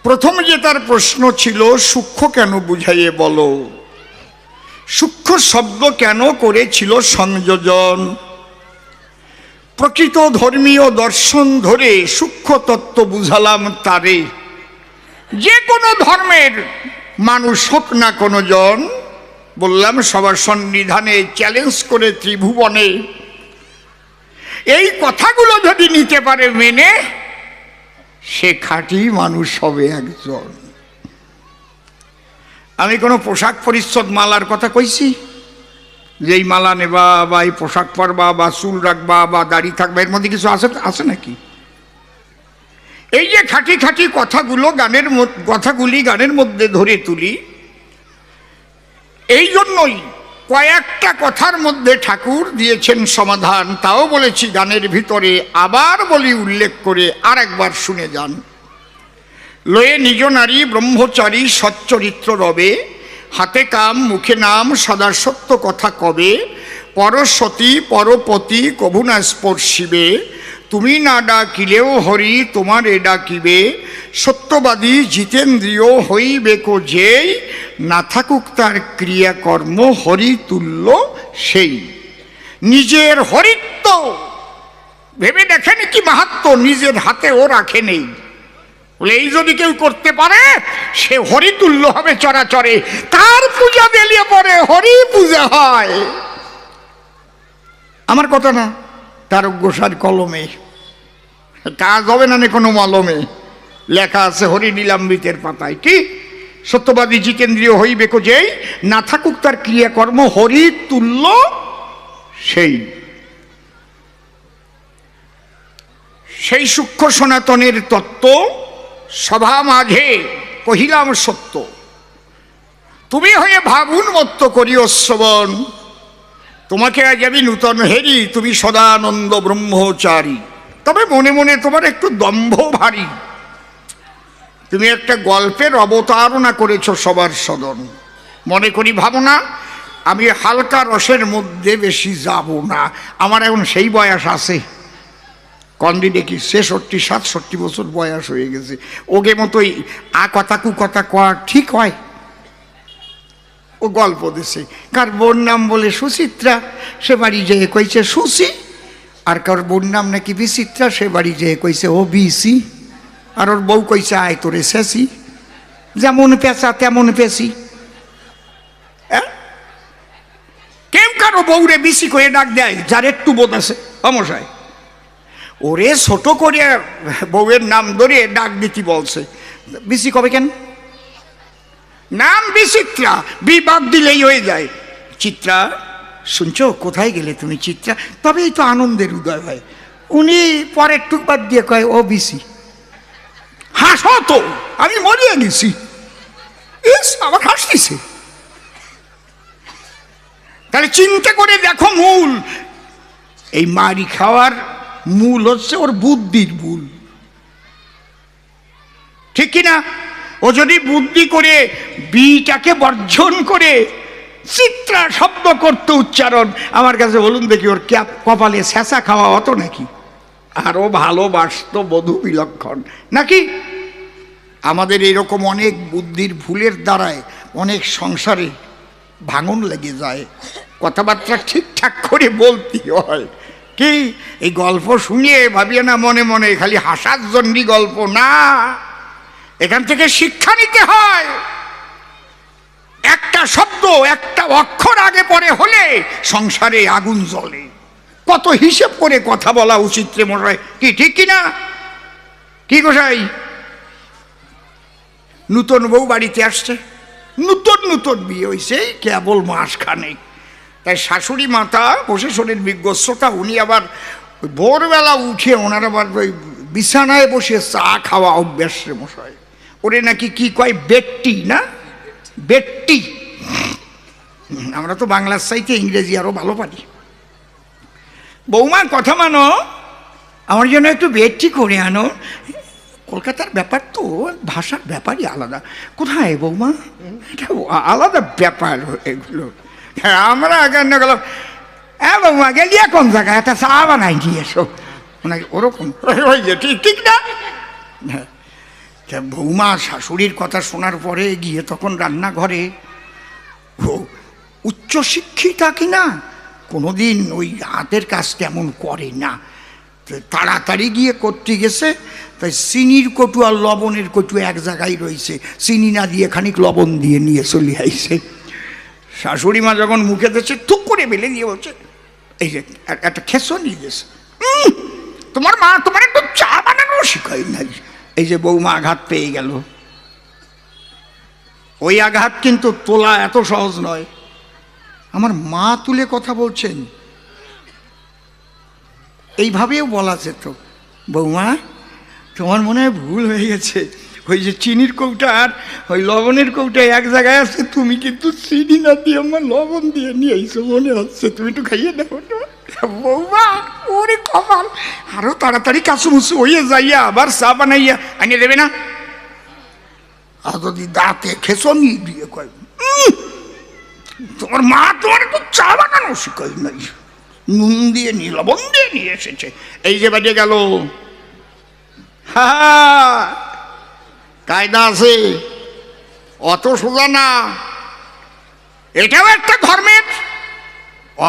প্রথম যে তার প্রশ্ন ছিল, সূক্ষ্ম কেন বুঝাইয়ে বলো, সূক্ষ্ম শব্দ কেন করেছিল সংযোজন। প্রকৃত ধর্মীয় দর্শন ধরে সূক্ষ্ম তত্ত্ব বুঝালাম তারে। যে কোনো ধর্মের মানুষ হোক না কোনো জন, বললাম সবার সন্নিধানে চ্যালেঞ্জ করে ত্রিভুবনে, এই কথাগুলো যদি নিতে পারে মেনে, সে খাঁটি মানুষ হবে একজন। আমি কোনো পোশাক পরিচ্ছদ মালার কথা কইছি, যে এই মালা নেবা বা এই পোশাক পরবা বা চুল রাখবা বা দাড়ি থাকবা, এর মধ্যে কিছু আছে নাকি? এই যে খাঁটি খাঁটি কথাগুলি গানের মধ্যে ধরে তুলি, এই জন্যই কয়েকটা কথার মধ্যে ঠাকুর দিয়েছেন সমাধান। তাও বলেছি গানের ভিতরে, আবার বলি উল্লেখ করে, আর একবার শুনে যান। লয়ে নিজ নারী ব্রহ্মচারী সচ্চরিত্র রবে, হাতে কাম মুখে নাম সদা সত্য কথা কবে, পরসতী পরপতি কভু না স্পর্শিবে, তুমি না ডাকিলেও হরি তোমারে ডাকিবে, সত্যবাদী জিতেন্দ্রিয় হইবে কো যেই, না থাকুক তার ক্রিয়াকর্ম হরি তুল্য সেই। নিজের হরিত্ব ভেবে দেখেন কি মাহাত্ম, নিজের হাতে ও রাখে নেই। বলে এই যদি কেউ করতে পারে, সে হরিতুল্য হবে চরাচরে। তার পূজা দিলে পরে হরি পূজা হয়। আমার কথা না, তার গোসার কলমে, কাজ হবে না কোনো মলমে লেখা আছে হরি নীলাম্বিতের পাতায়। কি? সত্যবাদী জিতেন্দ্রীয় হইবে কো যেই, না থাকুক তার ক্রিয়াকর্ম হরি তুল্য সেই। সেই সূক্ষ্ম সনাতনের তত্ত্ব সভা মাঝে কহিলাম সত্য, তুমি হয়ে ভাবুন মত্ত করিও শ্রবণ, তোমাকে আজ আমি নূতন হেরি, তুমি সদানন্দ ব্রহ্মচারী। তবে মনে মনে তোমার একটু দম্ভ ভারী, তুমি একটা গল্পের অবতারণা করেছ সবার সদন। মনে করি ভাবনা, আমি হালকা রসের মধ্যে বেশি যাব না। আমার এখন সেই বয়স আছে, কন্দি দেখি 66-67 বছর বয়স হয়ে গেছে। ওকে মতোই আ কথা কু কথা কয়া ঠিক হয়? ও গল্প দিছে, কার বোন নাম বলে সুচিত্রা, সে বাড়ি যেয়ে কইছে সুচি। আর কার বোন নাম নাকি বিচিত্রা, সে বাড়ি যেয়ে কইছে ও বিসি। আর ওর বউ কইছে আয় তোরে শেষি, যেমন পেঁচা তেমন পেঁচি। কেউ কারো বউরে বিসি করে ডাক দেয় যার একটু বোধ আছে অমশায়। ওরে ছোট করে বউয়ের নাম ধরে ডাক দিতে বলছে। বিসি কবে কেন? নাম বিচিত্রা, বিবাদ দিলেই হয়ে যায়। চিত্রা শুনছো, কোথায় গেলে তুমি চিত্রা? তবেই তো আনন্দের উদয় হয়। উনি পরের টুকবাদ দিয়ে কয় ও বিসি। হাসো তো, আমি মরিয়া গেছি। আবার হাসতেছে। তাহলে চিন্তা করে দেখো, মূল এই মারি খাওয়ার মূল হচ্ছে ওর বুদ্ধির ভুল, ঠিক কিনা? ও যদি বুদ্ধি করে বিটাকে বর্জন করে চিত্রা শব্দ করতে উচ্চারণ, আমার কাছে বলুন দেখি ওর কপালে ছেঁচা খাওয়া হতো নাকি? আরো ভালোবাসত বধূ বিলক্ষণ নাকি? আমাদের এরকম অনেক বুদ্ধির ভুলের দ্বারায় অনেক সংসারে ভাঙন লেগে যায়, কথাবার্তা ঠিকঠাক করে বলতে হয়। কি এই গল্প শুনিয়ে ভাবিয়ে না মনে মনে খালি হাসার জন্যই গল্প না, এখান থেকে শিক্ষা নিতে হয়। একটা শব্দ একটা অক্ষর আগে পরে হলে সংসারে আগুন জ্বলে। কত হিসেব করে কথা বলা উচিত রে মশাই, কি ঠিক কিনা? কি গোসাই? নূতন বউ বাড়িতে আসছে, নূতন বিয়ে হয়েছে কেবল মাস খানেক। তাই শাশুড়ি মাতা বসে শোনেন বিজ্ঞ শ্রোতা, উনি আবার ভোরবেলা উঠে ওনার আবার ওই বিছানায় বসে চা খাওয়া অভ্যাস রে মশাই। ওরে নাকি কি কয় বেট্টি না, বেট্টি। আমরা তো বাংলার চাইতে ইংরেজি আরো ভালো পারি। বৌমা কথা মানো, আমার জন্য একটু বেট্টি করে আনো। কলকাতার ব্যাপার তো, ভাষার ব্যাপারই আলাদা। কোথায় বৌমা? এটা আলাদা ব্যাপার এগুলো। হ্যাঁ আমরা কেন গেলাম, হ্যাঁ বৌমা গেলিয়া কোন জায়গায়, একটা চা বানাই নিয়ে এসো। ওরকম ঠিক ঠিক না? তা বৌমা শাশুড়ির কথা শোনার পরে গিয়ে তখন রান্নাঘরে, ও উচ্চশিক্ষিতা কিনা, কোনোদিন ওই হাতের কাজ তেমন করে না, তাড়াতাড়ি গিয়ে করতে গেছে। তাই চিনির কটু আর লবণের কটু এক জায়গায় রয়েছে, চিনি না দিয়ে খানিক লবণ দিয়ে নিয়ে চলে আইছে। শাশুড়ি মা যখন মুখে দিচ্ছে থুক করে বেলে দিয়ে বলছে, এই যে একটা খেসো নিয়ে গেছে, তোমার মা তোমার একটু চা বানানো শিখাই নাই। এই যে বৌমা আঘাত পেয়ে গেল। ওই আঘাত কিন্তু তোলা এত সহজ নয়। আমার মা তুলে কথা বলছেন, এইভাবেও বলা যেত, বৌমা তোমার মনে হয় ভুল হয়ে গেছে, ওই যে চিনির কৌটা আর ওই লবণের কৌটা এক জায়গায় আছে, তুমি কিন্তু চিনি না দিয়ে আমার লবণ দিয়ে নিয়ে এসো মনে হচ্ছে, তুমি একটু খাইয়ে দেবো না। বৌমা ওরে কপাল, আরো তাড়াতাড়ি কাছুমুছু হইয়া যাইয়া আবার চা বানাইয়া আনিয়ে দেবে না। আর যদি দাঁতে খেসো নি দিয়ে কয়, তোমার মা তোমার একটু চা বানানো শিখাই নাই, নুন দিয়ে নিয়ে লবণ দিয়ে নিয়ে এসেছে। এই যে বাজে গেল, হা কায়দা আছে, অত সোজা না, এটাও একটা ধর্মের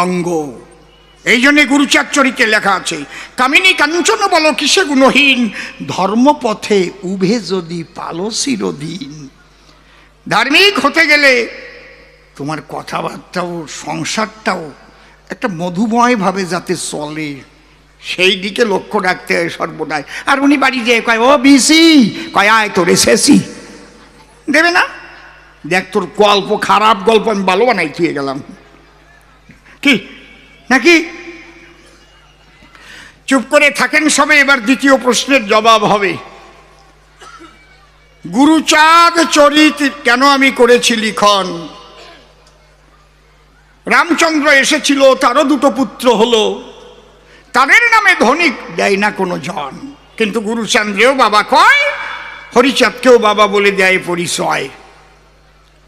অঙ্গ। এই জন্যে গুরুচার চরিত্রে লেখা আছে, কামিনী কাঞ্চন বলো কিসে গুণহীন, ধর্মপথে উভে যদি পালো চিরদিন। ধার্মিক হতে গেলে তোমার কথাবার্তাও সংসারটাও একটা মধুময়ভাবে যাতে চলে, সেই দিকে লক্ষ্য রাখতে হয় সর্বদাই। আর উনি বাড়ি যেয়ে কয়, ও বিসি, কয় আয় তোরে শেষি দেবে না, দেখ তোর গল্প খারাপ গল্প আমি ভালো বানাই থুয়ে গেলাম, কি নাকি? চুপ করে থাকেন সবে। এবার দ্বিতীয় প্রশ্নের জবাব হবে। গুরুচাঁদ চরিত কেন আমি করেছি লিখন? রামচন্দ্র এসেছিল, তারও দুটো পুত্র হলো, তাদের নামে ধনিক দেয় না কোনো জন, কিন্তু গুরুচাঁদ্রেও বাবা কয়, হরিচাঁদকেও বাবা বলে দেয় পরিচয়।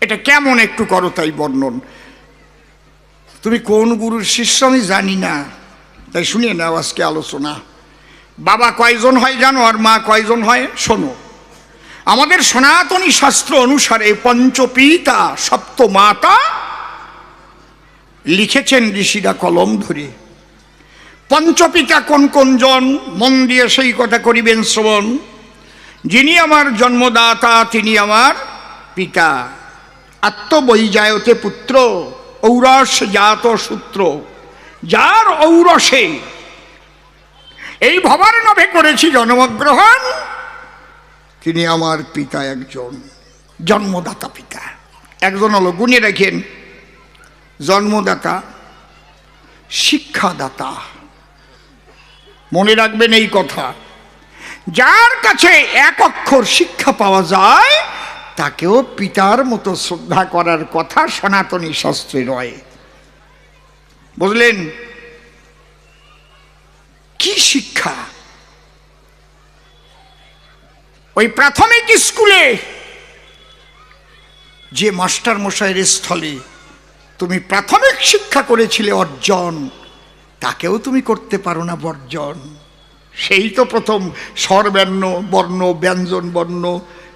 এটা কেমন একটু করো তাই বর্ণন। তুমি কোন গুরুর শিষ্য আমি জানি না, তাই শুনিয়ে নাও আজকে আলোচনা। বাবা কয়জন হয় জানো, আর মা কয়জন হয় শোনো। আমাদের সনাতনী শাস্ত্র অনুসারে পঞ্চপিতা সপ্ত মাতা লিখেছেন ঋষিরা কলম ধরে। পঞ্চপিতা কোন কোন জন, মন দিয়ে সেই কথা করিবেন শ্রবণ। যিনি আমার জন্মদাতা তিনি আমার পিতা, আত্মবৈজায়তে পুত্র, ঔরস জাত সূত্র। যার ঔরসে এই ভবার নভে করেছি জন্মগ্রহণ, তিনি আমার পিতা একজন, জন্মদাতা পিতা। একজন হলো, গুণে রাখেন, জন্মদাতা, শিক্ষাদাতা। মনে রাখবেন এই কথা, যার কাছে এক অক্ষর শিক্ষা পাওয়া যায় তাকেও পিতার মতো শ্রদ্ধা করার কথা সনাতনী শাস্ত্রে রয়। বুঝলেন? কি শিক্ষা? ওই প্রাথমিক স্কুলে যে মাস্টার মশাইয়ের স্থলে তুমি প্রাথমিক শিক্ষা করেছিলে অর্জন, তাকেও তুমি করতে পারো না বর্জন। সেই তো প্রথম স্বরবর্ণ, বর্ণ, ব্যঞ্জন বর্ণ,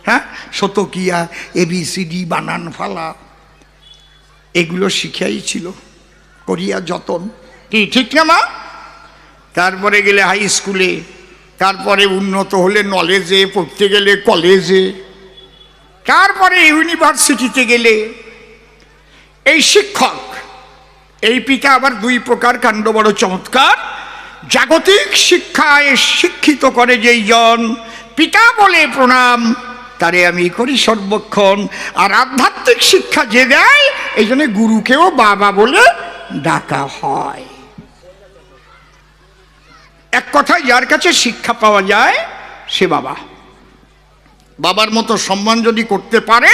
হ্যাঁ, শতকিয়া, ABCD, বানান ফালা, এগুলো শিখাই ছিল, করিয়া যতন, কি ঠিক না মা? তারপরে গেলে হাই স্কুলে, তারপরে উন্নত হলে নলেজে, পড়তে গেলে কলেজে, তারপরে ইউনিভার্সিটিতে গেলে। এই শিক্ষক, এই পিতা আবার দুই প্রকার, কাণ্ড বড় চমৎকার। জাগতিক শিক্ষায় শিক্ষিত করে যেই জন, পিতা বলে প্রণাম, তারে আমি করি সর্বক্ষণ। আর আধ্যাত্মিক শিক্ষা যে দেয়, এই জন্য গুরুকেও বাবা বলে ডাকা হয়। এক কথায় যার কাছে শিক্ষা পাওয়া যায় সে বাবা। বাবার মতো সম্মান যদি করতে পারে,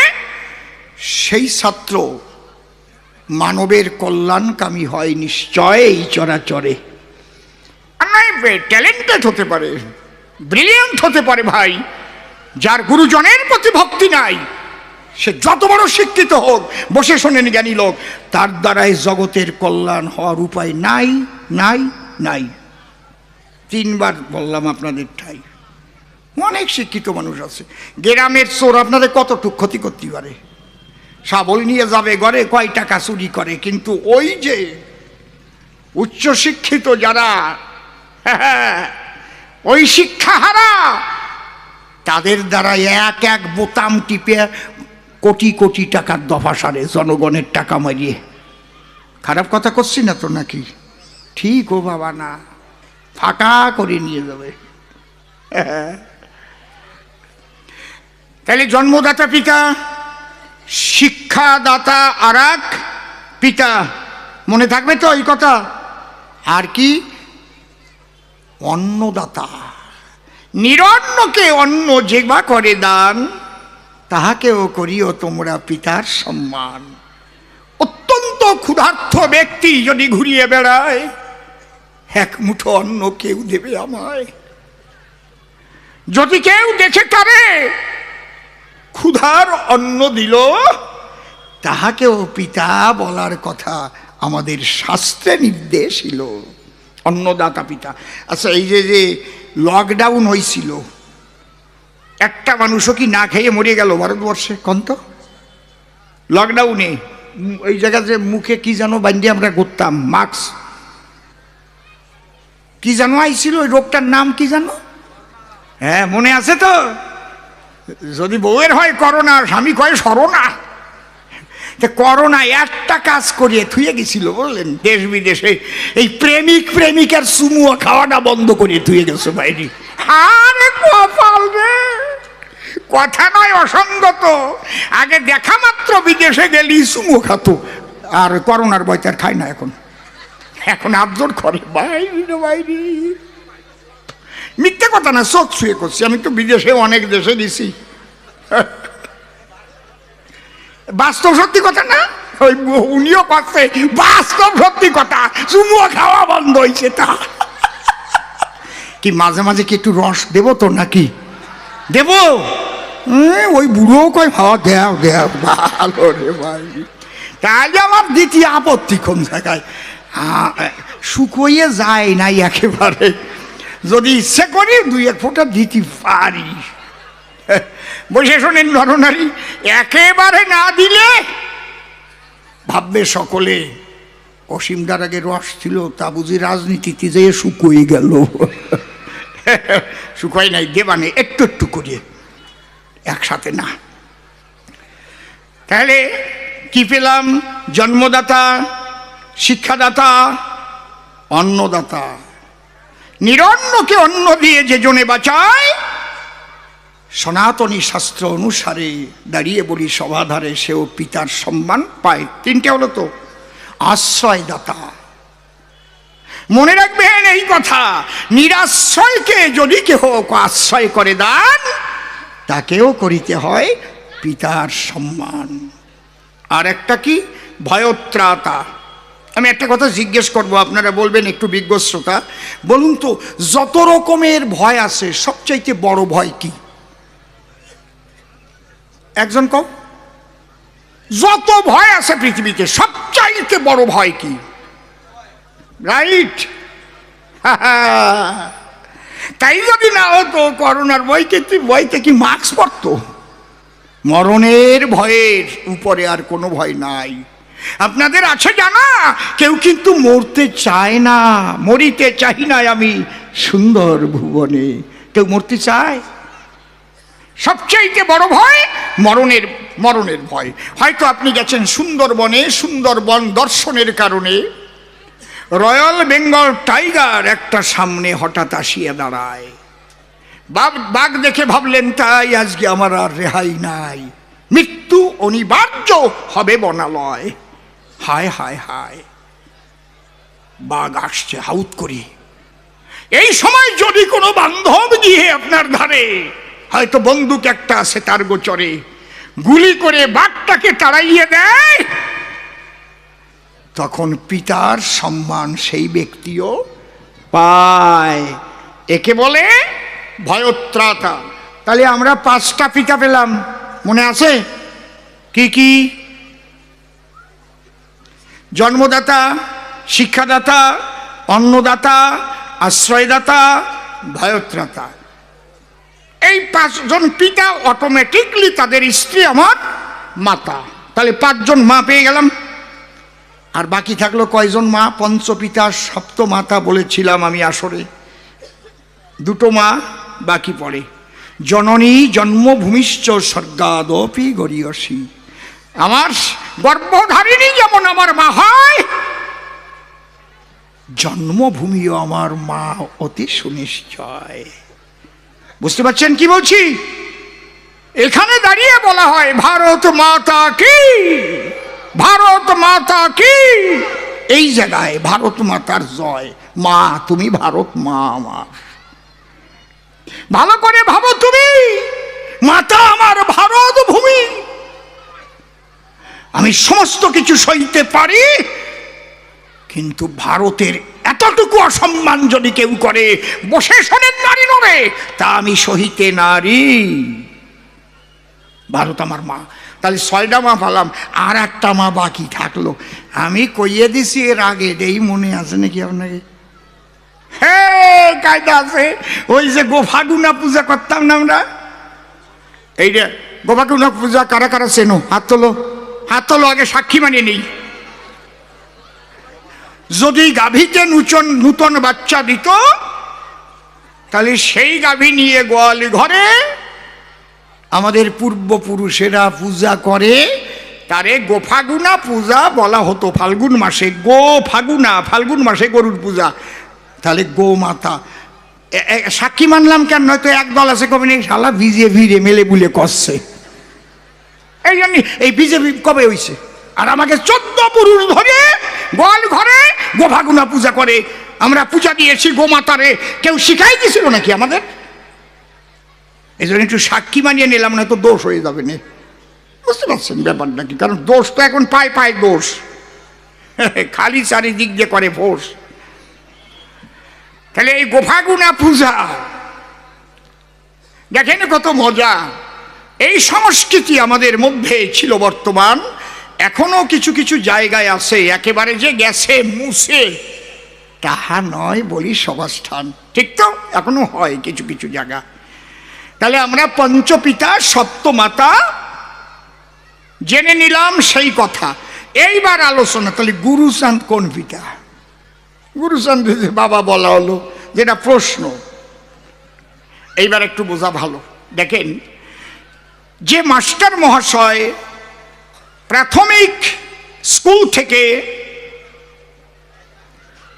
সেই ছাত্র মানবের কল্যাণকামী হয় নিশ্চয় এই চরাচরে। ট্যালেন্টেড হতে পারে, ব্রিলিয়ান্ট হতে পারে ভাই, যার গুরুজনের প্রতি ভক্তি নাই, সে যত বড় শিক্ষিত হোক, বসে শোনেন জ্ঞানী লোক, তার দ্বারাই জগতের কল্যাণ হওয়ার উপায় নাই, নাই, নাই। 3 বার বললাম আপনাদের ঠাই। অনেক শিক্ষিত মানুষ আছে। গ্রামের চোর আপনাদের কতটুক ক্ষতি করতে পারে, শাবল নিয়ে যাবে ঘরে, কয় টাকা চুরি করে। কিন্তু ওই যে উচ্চশিক্ষিত যারা, ওই শিক্ষাহারা, তাদের দ্বারা এক এক বোতাম টিপে কোটি কোটি টাকার দফা সারে, জনগণের টাকা মারিয়ে। খারাপ কথা করছি না তো নাকি? ঠিক ও বাবা না, ফাঁকা করে নিয়ে যাবে। তাহলে জন্মদাতা পিতা, শিক্ষাদাতা আর এক পিতা, মনে থাকবে তো এই কথা? আর কি? অন্নদাতা, নিরন্নকে অন্ন যেবা করে দান, তাহাকেও করিও তোমরা পিতার সম্মান। অত্যন্ত ক্ষুধার্ত ব্যক্তি যদি ঘুরিয়ে বেড়ায়, এক মুঠো অন্ন কেউ দেবে আমায়? যদি কেউ দেখে তারে ক্ষুধার অন্ন দিল, তাহাকেও পিতা বলার কথা আমাদের শাস্ত্রে নির্দেশ ছিল। অন্নদাতা পিতা। আচ্ছা, এই যে যে লকডাউন হয়েছিল, একটা মানুষও কি না খেয়ে মরে গেল ভারতবর্ষে? কোন তো লকডাউনে ওই জায়গায় যে মুখে কি যেন বান্ধে আমরা করতাম, মাস্ক, কি যেন আইছিল, ওই রোগটার নাম কি জানো? হ্যাঁ, মনে আছে তো? যদি বউয়ের হয় করোনা, স্বামী কয় সরোনা। করোনা একটা কাজ করিয়ে থুয়ে গেছিল, বললেন, দেশ বিদেশে এই প্রেমিক প্রেমিকার চুমুয়া খাওয়াটা বন্ধ করিয়ে থুয়ে গেছে বাইরে। আরে কপাল রে, কথা নয় অসঙ্গত। আগে দেখা মাত্র বিদেশে গেলি চুমু খাতো, আর করোনার বয়তে আর খায় না এখন। এখন আবজোর করে বাইরে বাইরে। মিথ্যে কথা না, চোখ ছুঁয়ে করছি। আমি তো বিদেশে অনেক দেশে গেছি, বাস্তব সত্যি কথা না? ওই উনিও করছে বাস্তব সত্যি কথা, চুমুয়া খাওয়া বন্ধ হয়েছে। তা কি মাঝে মাঝে কি একটু রস দেব তো নাকি? দেব? ওই বুড়ো কয় খাওয়া দেও দেও, ভালো রে ভাই। তাহলে আমার দ্বিতীয় আপত্তি কোন জায়গায়? শুকোইয়ে যায় নাই একেবারে, যদি ইচ্ছে করি দুই এক ফোঁটা দিতে পারি। বসে শোনেন নরনারী, একেবারে না দিলে ভাববে সকলে অসীমদার আগে রস ছিল, তা বুঝি রাজনীতিতে যেয়ে শুকোই গেল। শুকোই নাই, দেবানে একটু একটু করিয়ে, একসাথে না। তাহলে কি পেলাম? জন্মদাতা, শিক্ষাদাতা, অন্নদাতা। নিরন্নকে অন্ন দিয়ে যে জনে বাঁচায়, সনাতনী শাস্ত্র অনুসারে দাঁড়িয়ে বলি সভাধারে, সেও পিতার সম্মান পায়। তিনটে হলো তো। আশ্রয়দাতা, মনে রাখবেন এই কথা, নিরাশ্রয়কে যদি কেহ আশ্রয় করে দান, তাকেও করিতে হয় পিতার সম্মান। আর একটা কি? ভয়ত্রাতা। আমি একটা কথা জিজ্ঞেস করব, আপনারা বলবেন একটু বিজ্ঞ শ্রোতা, বলুন তো, যত রকমের ভয় আছে সবচাইতে বড় ভয় কি? একজন কও। যত ভয় আছে পৃথিবীতে সবচাইতে বড় ভয় কি? রাইট। তাই যদি না হতো করোনার ভয়তে কি মাস্ক পরতো? মরণের ভয়ের উপরে আর কোনো ভয় নাই। আপনাদের আছে জানা, কেউ কিন্তু মরতে চায় না। মরিতে চাই না আমি সুন্দর ভুবনে, কেউ মরতে চায়? সবচাইতে বড় ভয় মরণের ভয়। হয়তো আপনি গেছেন সুন্দরবনে, সুন্দরবন দর্শনের কারণে রয়্যাল বেঙ্গল টাইগার একটা সামনে হঠাৎ আসিয়া দাঁড়ায়। বাঘ দেখে ভাবলেন তাই আজকে আমার আর রেহাই নাই, মৃত্যু অনিবার্য হবে বনালয়। হায় হায় হায়, বাঘ আসছে হাউত করি। এই সময় যদি কোনো বান্ধব দিয়ে আপনার ধারে, হয়তো বন্দুক একটা আছে তার গোচরে, গুলি করে বাঘটাকে তাড়াইয়ে দেয়, তখন পিতার সম্মান সেই ব্যক্তিও পায়। একে বলে ভয়ত্রাতা। তাহলে আমরা 5টা পিতা পেলাম, মনে আছে? কি কি? জন্মদাতা, শিক্ষাদাতা, অন্নদাতা, আশ্রয়দাতা, ভয়ত্রাতা। এই 5 জন পিতা অটোমেটিকলি তাদের স্ত্রী আমার মাতা, তাহলে 5 জন মা পেয়ে গেলাম। আর বাকি থাকলো কয়জন মা? পঞ্চপিতা সপ্তমাতা বলেছিলাম আমি আসরে, 2 মা বাকি পড়ে। জননী জন্মভূমিশ্চ স্বর্গাদপি গরীয়সী, আমার গর্ভধারিণী যেমন আমার মা হয়, জন্মভূমিও আমার মা অতি সুনিশ্চয়। বুঝতে পারছেন কি বলছি? এখানে দাঁড়িয়ে বলা হয় ভারত মাতা কি, ভারত মাতা কি। এই জায়গায় ভারত মাতার জয়। মা তুমি ভারত মা আমার, ভালো করে ভাবো, তুমি মাতা আমার ভারত ভূমি। আমি সমস্ত কিছু সইতে পারি, কিন্তু ভারতের এতটুকু অসম্মান যদি কেউ করে, বসে শোনেন নারী নরে, তা আমি সহিতে নারী। ভারত আমার মা। তাহলে 6টা মা পালাম, আর একটা মা বাকি থাকলো। আমি কইয়ে দিছি এর আগে, এই মনে আছে নাকি আপনাকে? হ্যাঁ, কায়দা আছে। ওই যে গোফাগুনা পূজা করতাম না আমরা, এই যে গোফাগুনা পূজা কারা কারা চেনো? হাত তোলো, হাত তোলো, আগে সাক্ষী মানিয়ে নেই। যদি গাভীতে নূতন বাচ্চা দিত, তাহলে সেই গাভী নিয়ে গোয়ালি ঘরে আমাদের পূর্বপুরুষেরা পূজা করে, তারে গোফাগুনা পূজা বলা হতো। ফাল্গুন মাসে গোফাগুনা, ফাল্গুন মাসে গরুর পূজা। তাহলে গো মাতা সাক্ষী মানলাম কেন? নয়তো একদল আছে কবে নেই শালা বিজেপি রে মেলে বুলে করছে, এই জন্য এই বিজেপি কবে হইছে। আর আমাকে 14 পুরুষ ধরে গোয়াল ঘরে গোফাগুনা পূজা করে। আমরা পূজা দিয়েছি গোমাতারে, কেউ শিখাই দিয়েছিল নাকি আমাদের? এই জন্য একটু সাক্ষী মানিয়ে নিলাম, না তো দোষ হয়ে যাবে না। বুঝতে পারছেন ব্যাপারটা কি? কারণ দোষ তো এখন পায় পায় দোষ, খালি চারিদিক দিয়ে করে ফোর্স। তাহলে এই গোফাগুনা পূজা দেখেন কত মজা। এই সংস্কৃতি আমাদের মধ্যে ছিল বর্তমান, এখনো কিছু কিছু জায়গায় আছে। একেবারে যে গেছে মুছে তাহা নয় বলি সভাস্থান, ঠিক তো? এখনো হয় কিছু কিছু জায়গা। তাহলে আমরা পঞ্চপিতা সপ্তমাতা জেনে নিলাম সেই কথা। এইবার আলোচনা, তাহলে গুরুচাঁদ কোন পিতা? গুরুচাঁদ বাবা বলা হলো, যেটা প্রশ্ন। এইবার একটু বোঝা ভালো। দেখেন, যে মাস্টার মহাশয় প্রাথমিক স্কুল থেকে,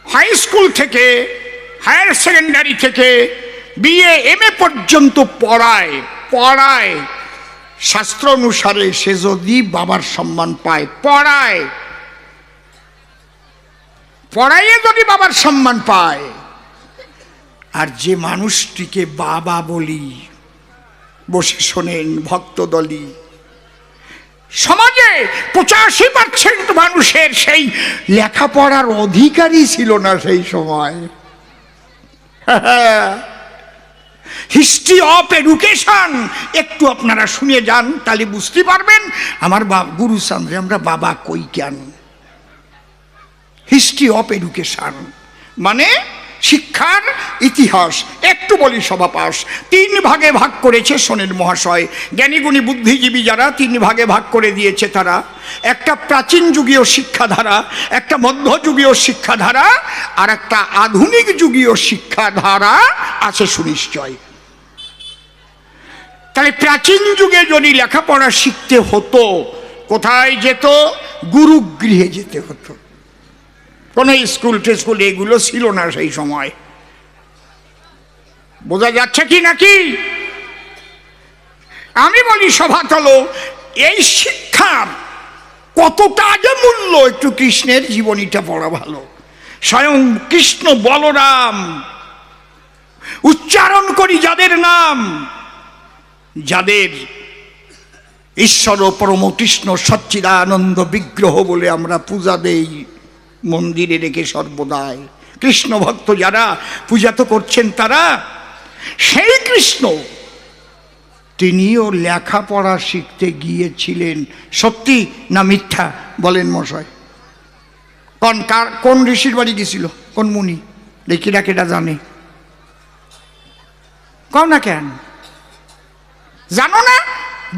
হাই স্কুল থেকে, হায়ার সেকেন্ডারি থেকে বিএ এমএ পর্যন্ত পড়ায় শাস্ত্র অনুসারে, সে যদি বাবার সম্মান পায়, পড়াইয়ে যদি বাবার সম্মান পায়, আর যে মানুষটিকে বাবা বলি, বসে শোনেন ভক্তদলী, সমাজে 85% মানুষের সেই লেখাপড়ার অধিকারই ছিল না সেই সময়। হিস্ট্রি অফ এডুকেশন একটু আপনারা শুনে যান, তাহলে বুঝতে পারবেন আমার গুরুচাঁদরে আমরা বাবা কই কেন। হিস্ট্রি অফ এডুকেশন মানে শিক্ষার ইতিহাস। একটু বলি সভাপাস, 3 ভাগে ভাগ করেছে শোনেন মহাশয়। জ্ঞানীগুণী বুদ্ধিজীবী যারা 3 ভাগে ভাগ করে দিয়েছে তারা, একটা প্রাচীন যুগীয় শিক্ষাধারা, একটা মধ্যযুগীয় শিক্ষাধারা, আর একটা আধুনিক যুগীয় শিক্ষাধারা আছে সুনিশ্চয়। তাহলে প্রাচীন যুগে যদি লেখাপড়া শিখতে হতো, কোথায় যেত? গুরুগৃহে যেতে হতো। কোনো স্কুল টেস্কুল এগুলো ছিল না সেই সময়। বোঝা যাচ্ছে কি নাকি? আমি বলি সভাতল, এই শিক্ষার কতটা যে মূল্য, একটু কৃষ্ণের জীবনীটা পড়া ভালো। স্বয়ং কৃষ্ণ বলরাম উচ্চারণ করি যাদের নাম, যাদের ঈশ্বর পরম কৃষ্ণ সচ্চিদানন্দ বিগ্রহ বলে আমরা পূজা দেই মন্দিরে রেখে সর্বদাই। কৃষ্ণ ভক্ত যারা পূজা তো করছেন তারা, সেই কৃষ্ণ তিনিও লেখাপড়া শিখতে গিয়েছিলেন। সত্যি না মিথ্যা বলেন মশাই? কোন ঋষির বাড়ি গেছিল? কোন মুনি? কেটা জানে? কও না কেন? জানো না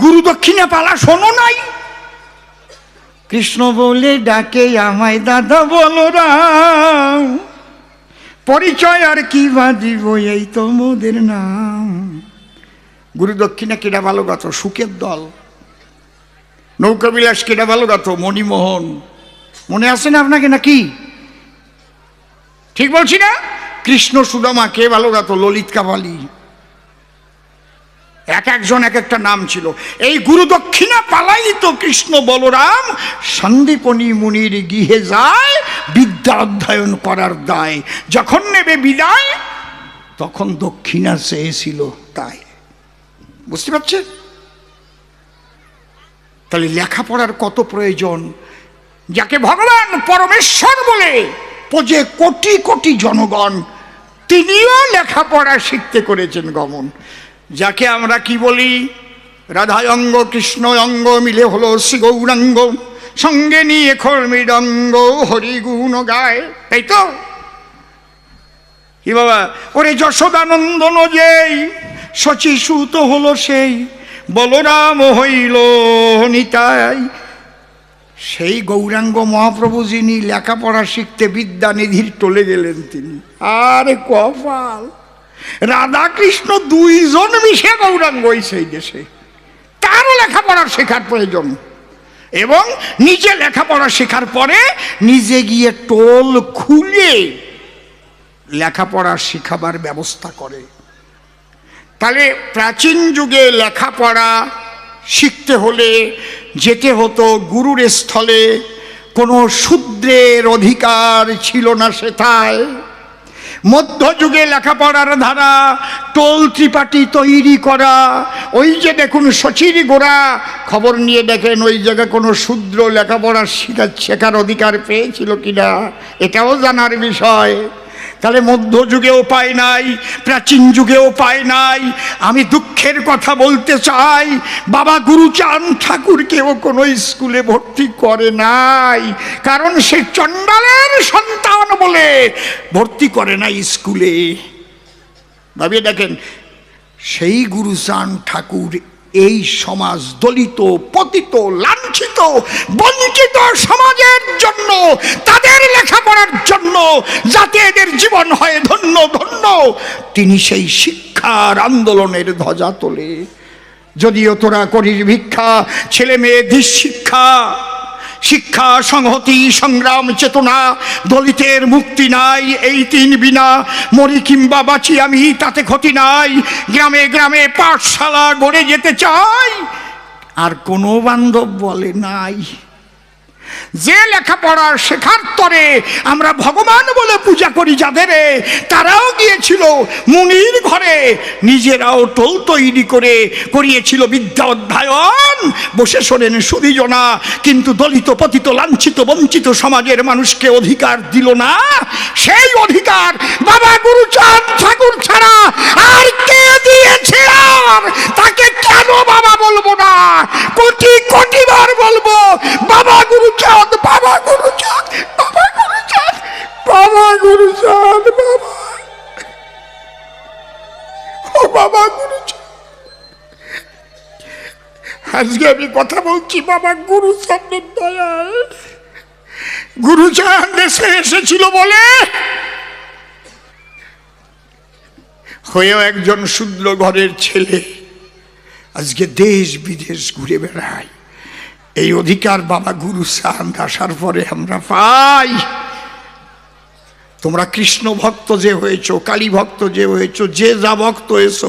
গুরু দক্ষিণা পালা শোনো নাই? কৃষ্ণ বলে ডাকে আমায় দাদা বলরাম, পরিচয় আর কি বা দিব এই তো মোদের নাম। গুরু দক্ষিণা কেডা ভালো গাত? সুখের দল। নৌকাবিলাস কেডা ভালো গাত? মণিমোহন। মনে আছে না আপনাকে নাকি? ঠিক বলছি না? কৃষ্ণ সুদামা কে ভালো গাত? ললিত কাপালি। এক একজন এক একটা নাম ছিল। এই গুরু দক্ষিণা পালাই তো কৃষ্ণ বলরাম সন্দীপনী মুনির গৃহে যায় বিদ্যা অধ্যয়ন করার দায়। যখন নেবে বিদায় তখন দক্ষিণা চেয়েছিল তাই। বুঝতে পারছে? তাহলে লেখাপড়ার কত প্রয়োজন। যাকে ভগবান পরমেশ্বর বলে পোজে কোটি কোটি জনগণ, তিনিও লেখাপড়া শিখতে করেছেন গমন। যাকে আমরা কি বলি? রাধায় অঙ্গ কৃষ্ণ অঙ্গ মিলে হলো শ্রী গৌরাঙ্গ, সঙ্গে নিয়ে খোল মৃদঙ্গ হরিগুণ গায়। তাই তো কি বাবা? ওরে যশোদানন্দন যেই শচী সুত হলো সেই, বলরাম হইল নিতাই। সেই গৌরাঙ্গ মহাপ্রভু যিনি লেখাপড়া শিখতে বিদ্যানিধির টলে গেলেন তিনি। আরে কপাল! রাধা কৃষ্ণ দুইজন মিশে গৌরাঙ্গ সেই দেশে। তারও লেখাপড়া শেখার প্রয়োজন। এবং নিজে লেখাপড়া শেখার পরে নিজে গিয়ে টোল খুলে লেখাপড়া শেখাবার ব্যবস্থা করে। তাহলে প্রাচীন যুগে লেখাপড়া শিখতে হলে যেতে হতো গুরুর স্থলে। কোনো শূদ্রের অধিকার ছিল না সেথায়। মধ্যযুগে লেখাপড়ার ধারা টোল ত্রিপাঠী তৈরি করা। ওই যে দেখুন শচীর গোড়া, খবর নিয়ে দেখেন ওই জায়গায় কোনো শূদ্র লেখাপড়া শেখার অধিকার পেয়েছিল কিনা, এটাও জানার বিষয়। তাহলে মধ্যযুগেও পায় নাই, প্রাচীন যুগেও পায় নাই। আমি দুঃখের কথা বলতে চাই, বাবা গুরুচাঁদ ঠাকুরকেও কোনো স্কুলে ভর্তি করে নাই। কারণ সে চণ্ডালের সন্তান বলে ভর্তি করে নাই স্কুলে। ভাবিয়ে দেখেন, সেই গুরুচাঁদ ঠাকুর এই সমাজ, দলিত, পতিত, লাঞ্ছিত, বঞ্চিত সমাজের জন্য, তাদের লেখাপড়ার জন্য, যাতে এদের জীবন হয় ধন্য ধন্য, তিনি সেই শিক্ষার আন্দোলনের ধ্বজা তোলে। যদিও তোরা করিস ভিক্ষা, ছেলে মেয়ে দিস শিক্ষা, শিক্ষা সংহতি সংগ্রাম চেতনা, দলিতের মুক্তি নাই এই তিন বিনা, মরি কিংবা বাঁচি আমি তাতে ক্ষতি নাই, গ্রামে গ্রামে পাঠশালা গড়ে যেতে চাই, আর কোনো বান্ধব বলে নাই। যে লেখাপড়া শেখার তরে আমরা ভগবান বলে পূজা করি যাদের, তারাও গিয়েছিল মুনির ঘরে, নিজেরাও টোল তৈরি করে করিয়েছিল বিদ্যা অধ্যয়ন। বসে শোনেন সুধীজনা, কিন্তু দলিত পতিত লাঞ্ছিত বঞ্চিত সমাজের মানুষকে অধিকার দিল না। সেই অধিকার বাবা গুরুচাঁদ ঠাকুর ছাড়া আর কে দিয়েছে? আর তাকে কেন বাবা বলবো না? কোটি কোটি বার বলবো বাবা গুরুচাঁদ, বাবা গুরুচাঁদ, বাবা গুরুচাঁদ, বাবা গুরুচাঁদ, বাবা, ও বাবা গুরুচাঁদ। আজকে আমি কথা বলছি বাবা গুরুচাঁদের দয়ায়। গুরুচাঁদ দেশে এসেছিল বলে হয়েও একজন শূদ্র ঘরের ছেলে আজকে দেশ বিদেশ ঘুরে বেড়ায়। এই অধিকার বাবা গুরুচাঁদ আসার পরে আমরা পাই। তোমরা কৃষ্ণ ভক্ত যে হয়েছ, কালী ভক্ত যে হয়েছ, যে যা ভক্ত হয়েছো,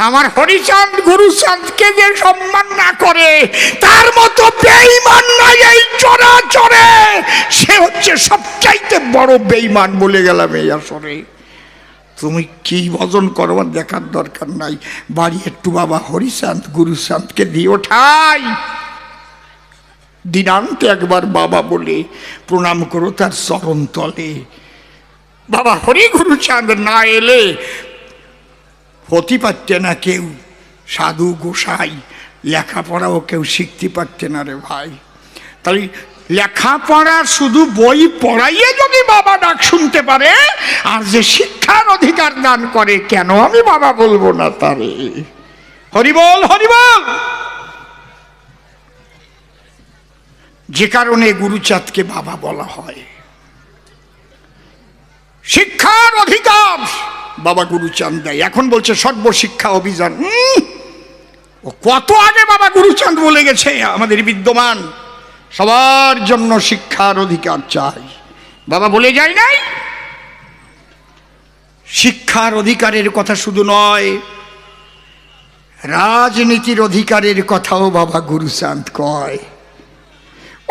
আমার হরিচাঁদ গুরুচাঁদকে যে সম্মান না করে তার মতো বেঈমান নাই এই চরাচরে। সে হচ্ছে সবচাইতে বড় বেঈমান বলে গেলাম এই আসরে। তুমি কি ভজন করো দেখার দরকার নাই, বাড়ি একটু বাবা হরিচাঁদ গুরুচাঁদকে দিও ঠাই। দিনান্তে একবার বাবা বলে প্রণাম করো তার চরণ তলে। বাবা হরি গুরুচাঁদ না এলে হতে পারতে না কেউ সাধু গোসাই, লেখাপড়াও কেউ শিখতে পারতে না রে ভাই। তাই লেখাপড়া শুধু বই পড়াইয়ে যদি বাবা ডাক শুনতে পারে, আর যে শিক্ষার অধিকার দান করে, কেন আমি বাবা বলবো না তারে? হরিবল হরিবল। যে কারণে গুরুচাঁদকে বাবা বলা হয়। শিক্ষার অধিকার বাবা গুরুচাঁদ দেয়। এখন বলছে সর্বশিক্ষা অভিযান। ও কত আগে বাবা গুরুচাঁদ বলে গেছে আমাদের বিদ্যমান সবার জন্য শিক্ষার অধিকার চাই। বাবা বলে যায় নাই? শিক্ষার অধিকারের কথা শুধু নয়, রাজনীতির অধিকারের কথাও বাবা গুরুচাঁদ কয়।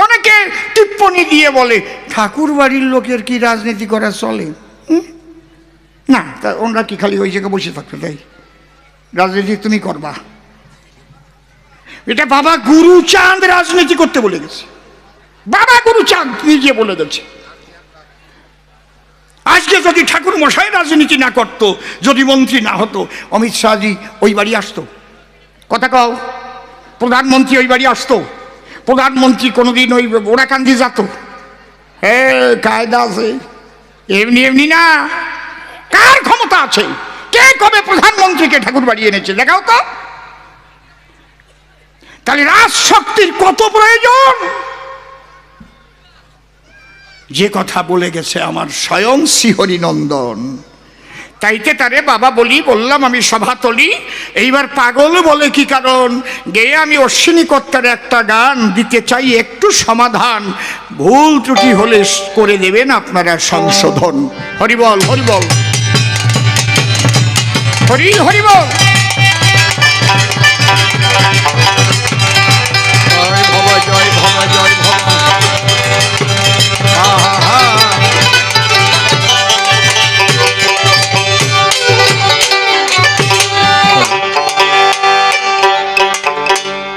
অনেকে টিপ্পনি দিয়ে বলে ঠাকুর বাড়ির লোকের কি রাজনীতি করা চলে? না, তা ওনারা কি খালি ওই জায়গায় বসে থাকবে তাই রাজনীতি তুমি করবা? এটা বাবা গুরুচাঁদ রাজনীতি করতে বলে গেছে। বাবা গুরুচাঁদ নিজে বলে গেছে। আজকে যদি ঠাকুর মশাই রাজনীতি না করতো, যদি মন্ত্রী না হতো, অমিত শাহজি ওই বাড়ি আসতো? কথা কও। প্রধানমন্ত্রী ওই বাড়ি আসতো? প্রধানমন্ত্রী কোনোদিন ওই ওরাকান্দি যেত? হ্যাঁ, কায়দা আছে। এমনি এমনি না। কার ক্ষমতা আছে? কে কবে প্রধানমন্ত্রীকে ঠাকুর বাড়ি এনেছে দেখাও তো। তাহলে রাজশক্তির কত প্রয়োজন। যে কথা বলে গেছে আমার স্বয়ং শ্রীহরিনন্দন। তাইতে তারে বাবা বললাম আমি সভাতলি। এইবার পাগল বলে কি কারণ? গেয়ে আমি অশ্বিনী কর্তার একটা গান দিতে চাই, একটু সমাধান। ভুল ত্রুটি হলে করে দেবেন আপনারা সংশোধন। হরিবল হরিবল হরি হরিবল। জয় ভব জয় ভব জয় ভব।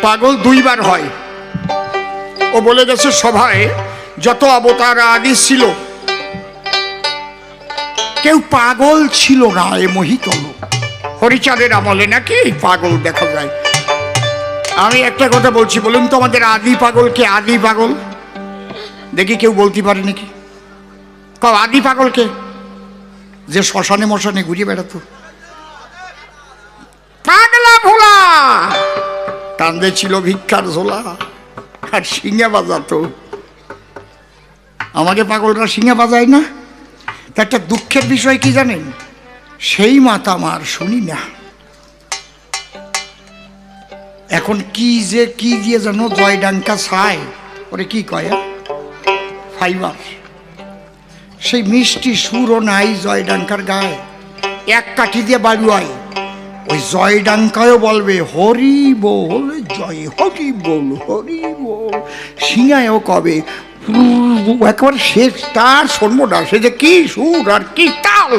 পাগল দুইবার হয়। ও বলে গেছে সভায় যত অবতার আদি ছিল কেউ পাগল ছিল না এ মোহিত লোক। হরিচাঁদের আমলে নাকি পাগল দেখা যায়। আমি একটা কথা বলছি, বলুন তো আমাদের আদি পাগল কে? আদি পাগল দেখি কেউ বলতে পারে নাকি? কও আদি পাগল কে? যে শ্মশানে মশানে ঘুরিয়ে বেড়াতো, পাগলা ভোলা, কান্দে ছিল ভিক্ষার ঝোলা আর শিঙে বাজাতো। আমাকে পাগলরা শিঙে বাজায় না। তা একটা দুঃখের বিষয় কি জানেন? সেই মাতা মার শুনি না। এখন কি দিয়ে জানো জয়ডাঙ্কা ছায় ওরে কি কয় ফাইবার, সেই মিষ্টি সুরও নাই জয়ডাঙ্কার গায়ে। এক কাঠি দিয়ে বাড়ুয়ায় ওই জয়ডাঙ্কায়ও বলবে হরি বল জয় হরি বল হরি বল। সিংহায়ও কবে একবার শেষ তার শোনবো সে যে কি সুর আর কি তাল।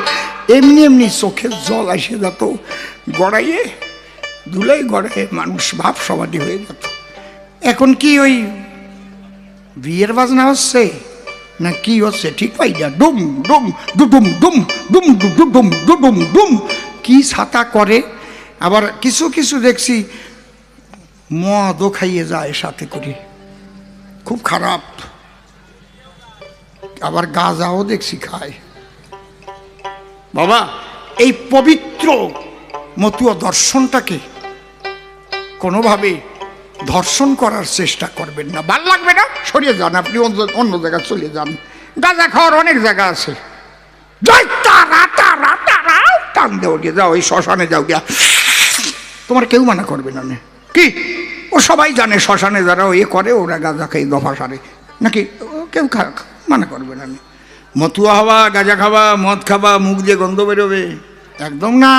এমনি এমনি চোখের জল আসে যেত, গড়াইয়ে ধুলাই গড়াইয়ে মানুষ ভাব সমাধি হয়ে যেত। এখন কি ওই বিয়ের বাজনা হচ্ছে না কি হচ্ছে ঠিক পাই না। ডুম ডুম ডুডুম ডুম ডুম ডুডুম ডুডুম ডুম কি ছাতা করে। আবার কিছু কিছু দেখছি মদও খাইয়ে যায় সাথে করে, খুব খারাপ। আবার গাঁজাও দেখছি খায়। বাবা এই পবিত্র মতুয়া দর্শনটাকে কোনোভাবে ধর্ষণ করার চেষ্টা করবেন না। ভাল লাগবে না, সরিয়ে যান, আপনি অন্য জায়গায় চলে যান। গাঁজা খাওয়ার অনেক জায়গা আছে। টান দেও গিয়ে যাও, ওই শ্মশানে যাও গিয়া, তোমার কেউ মানা করবে না। কি ও সবাই জানে শ্মশানে যারা এ করে ওরা গাঁজা খাই দফা সারে নাকি, কেউ মানা করবে না। মতুয়া হওয়া, গাঁজা খাওয়া, মদ খাওয়া, মুখ দিয়ে গন্ধ বেরোবে, একদম না।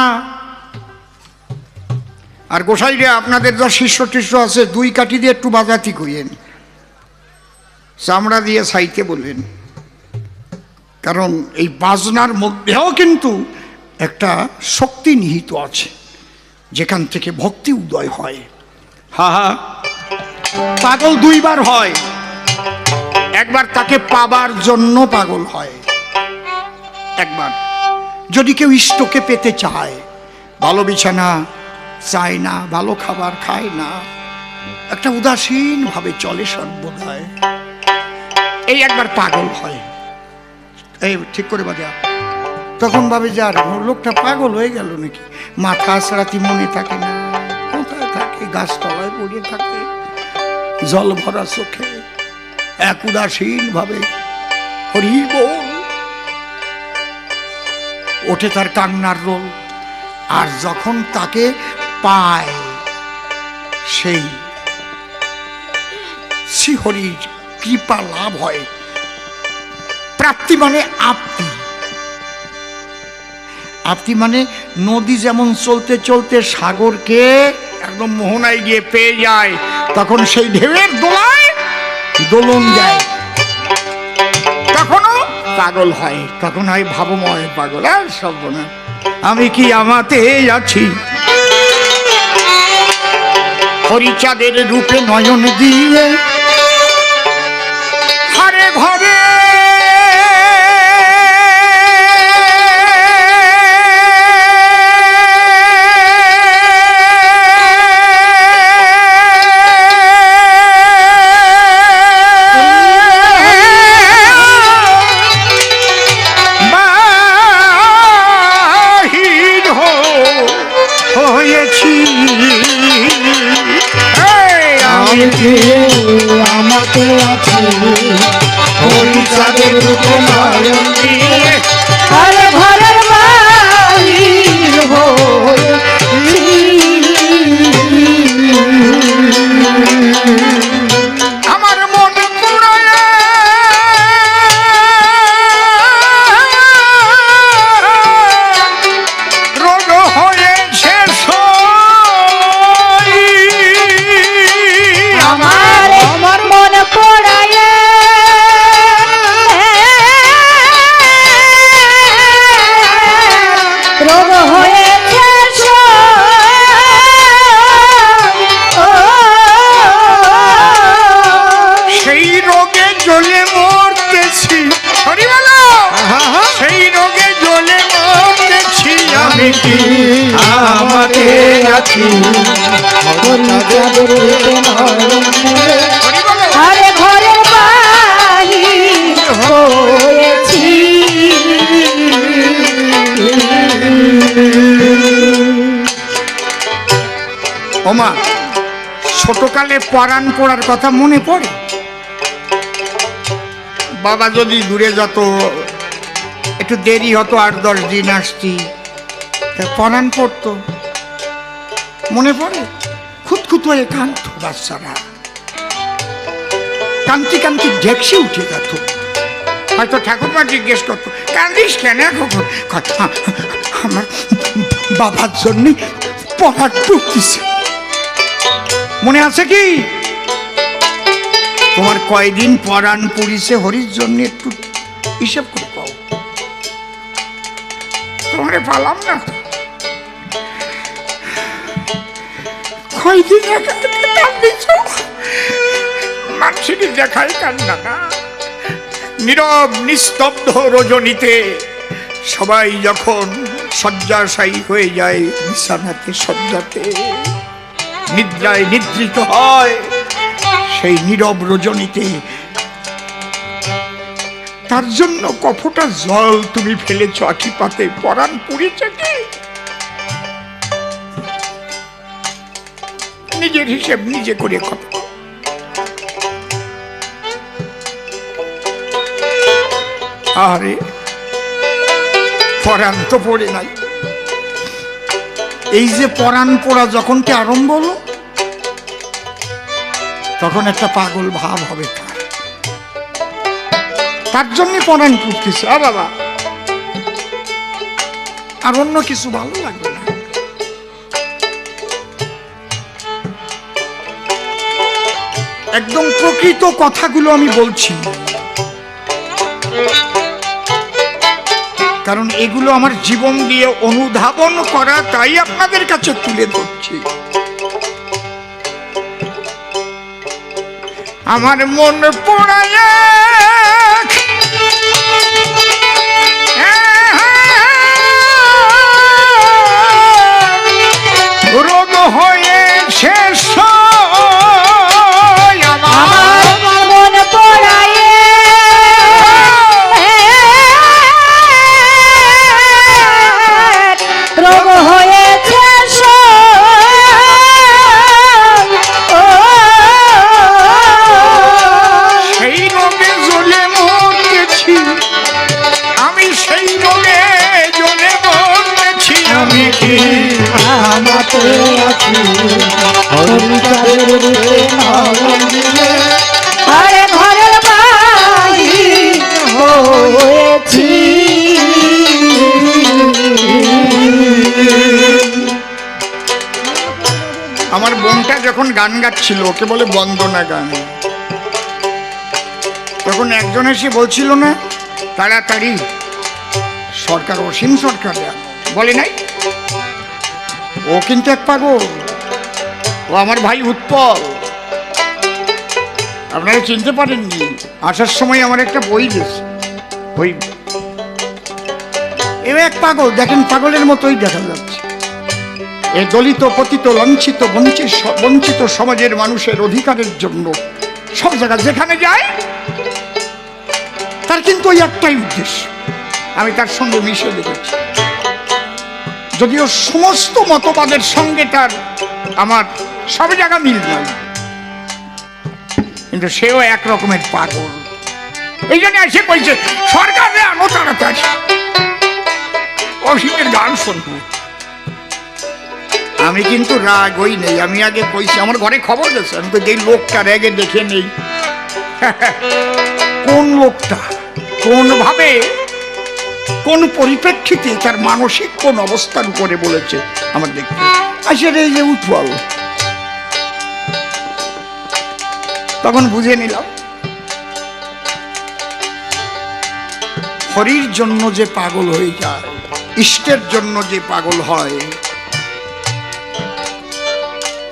আর গোসাইরে আপনাদের যা শিষ্য টিষ্য আছে দুই কাঠি দিয়ে একটু বাজাতি কইয়েন, চামড়া দিয়ে সাইতে বলবেন। কারণ এই বাজনার মধ্যেও কিন্তু একটা শক্তি নিহিত আছে যেখান থেকে ভক্তি উদয় হয়। হা হা, পাগল দুইবার হয়। একবার তাকে পাবার জন্য পাগল হয়, একবার যদি কেউ ইষ্টকে পেতে চায়, ভালো বিছানা চায় না, ভালো খাবার খায় না, একটা উদাসীন ভাবে চলে সর্বদাই, এই একবার পাগল হয়। এই ঠিক করে বাজা, তখন ভাবে যে আর লোকটা পাগল হয়ে গেল নাকি, মাথা আসরাতি মনে থাকে না, কোন গাছতলায় পড়ে থাকে, জল ভরা চোখে এক উদাসীন ভাবে হরি বল। ওঠে তার কান্নার রোল। আর যখন তাকে পায় সেই শ্রীহরির কৃপা লাভ হয়। প্রাপ্তি মানে আপ্তি। আপ্তি মানে নদী যেমন চলতে চলতে সাগরকে একদম মোহনায় গিয়ে পেয়ে যায়, তখন সেই ঢেউয়ের দোলায় দোলন যায়, তখনও পাগল হয়, তখন হয় ভাবময় পাগল। আর সব না, আমি কি আমাতে আছি হরিচাঁদের রূপে নয়ন দিয়ে, ঘরে ঘরে আমাকে আছে হরিচাঁদের রূপে নয়ন দিয়ে, আর ঘরের বাহির হয়েছি। আমার মন পুরায় রোগ হয়েছে, আমার মন পড়ায় রোগ হয়েছে, সেই রোগে জ্বলে মরতেছি। হরি বলো, সেই রোগে জ্বলে মরতেছি। আমি কি আমাকে আছি হরিচাঁদের রূপে নয়ন দিয়ে, হরি বলো, আরে ঘরের বাহির হয়েছি। ওমা ছোটকালে পরাণ পড়ার কথা মনে পড়ে? বাবা যদি দূরে যেত, একটু দেরি হতো, 8-10 দিন আসছি, পরাণ পড়তো, মনে পড়ে? খুঁতখুত হয়ে কাঁদতো বাচ্চারা, কান্তি কান্তি ডেকসে উঠে যেত। হয়তো ঠাকুরমা জিজ্ঞেস করতো, কান্দিস কেন এখন? আমার বাবার জন্য পরাণ পড়তেছে। মনে আছে কি তোমার কয়দিন পরাণ পড়িছে হরির জন্য? একটু হিসেব করে পাও। তোমারে পালাম না, কয়দিন মানুষের দেখাই কান্না না। নীরব নিস্তব্ধ রজনীতে সবাই যখন শয্যাশায়ী হয়ে যায়, বিছানাতে শয্যাতে নিদ্রায় নিদ্রিত হয়, সেই নীরব রজনীতে তার জন্য কফটা জল তুমি ফেলেছ আখি পাতে, পরাণ পুড়েছে কি? নিজের হিসেব নিজে করে কথা। আরে পরাণ তো পড়ে নাই। এই যে পরাণ পড়া যখন কি আরম্ভ হলো, তখন একটা পাগল ভাব হবে তার জন্য পরাণ পড়তেছে। বাবা আর অন্য কিছু ভালো লাগবে না। একদম প্রকৃত কথাগুলো আমি বলছি, কারণ এগুলো আমার জীবন দিয়ে অনুধাবন করা, তাই আপনাদের কাছে তুলে ধরছি। আমার মন পড়ায় রোগ হয়েছে, আমার মন পড়ায় রোগ হয়েছে, গান গাচ্ছিল, ওকে বলে বন্দনা গান। তখন একজন এসে বলছিল না, তাড়াতাড়ি সরকার, অসীম সরকার বলে নাই, ও কিন্তু এক পাগল, ও আমার ভাই উৎপল, আপনারা চিনতে পারেননি। আসার সময় আমার একটা বই দিয়েছে, ওই এক পাগল, দেখেন পাগলের মতোই দেখা যাচ্ছে। এই দলিত, পতিত, লাঞ্ছিত, বঞ্চিত সমাজের মানুষের অধিকারের জন্য সব জায়গা যেখানে যায় তার কিন্তু ওই একটাই উদ্দেশ্য। আমি তার সঙ্গে মিশে দেখেছি, যদিও সমস্ত মতবাদের সঙ্গে তার আমার সব জায়গা মিল নয়, কিন্তু সেও এক রকমের পাগল। এই জন্য এসে কইছে সরকারে আনো তাড়াতাড়ি, অসীমের গান শুনবো। আমি কিন্তু রাগই নেই, আমি আগে কইছি, আমার ঘরে খবর গেছে, আমি তো যেই লোকটা রেগে দেখে নেই কোন লোকটা কোন ভাবে কোন পরিপ্রেক্ষিতে তার মানসিক কোন অবস্থার উপরে বলেছে আমার দেখতে। আসলে এই যে উৎপল, তখন বুঝে নিলাম হরির জন্য যে পাগল হয়ে যায়, ইষ্টের জন্য যে পাগল হয়।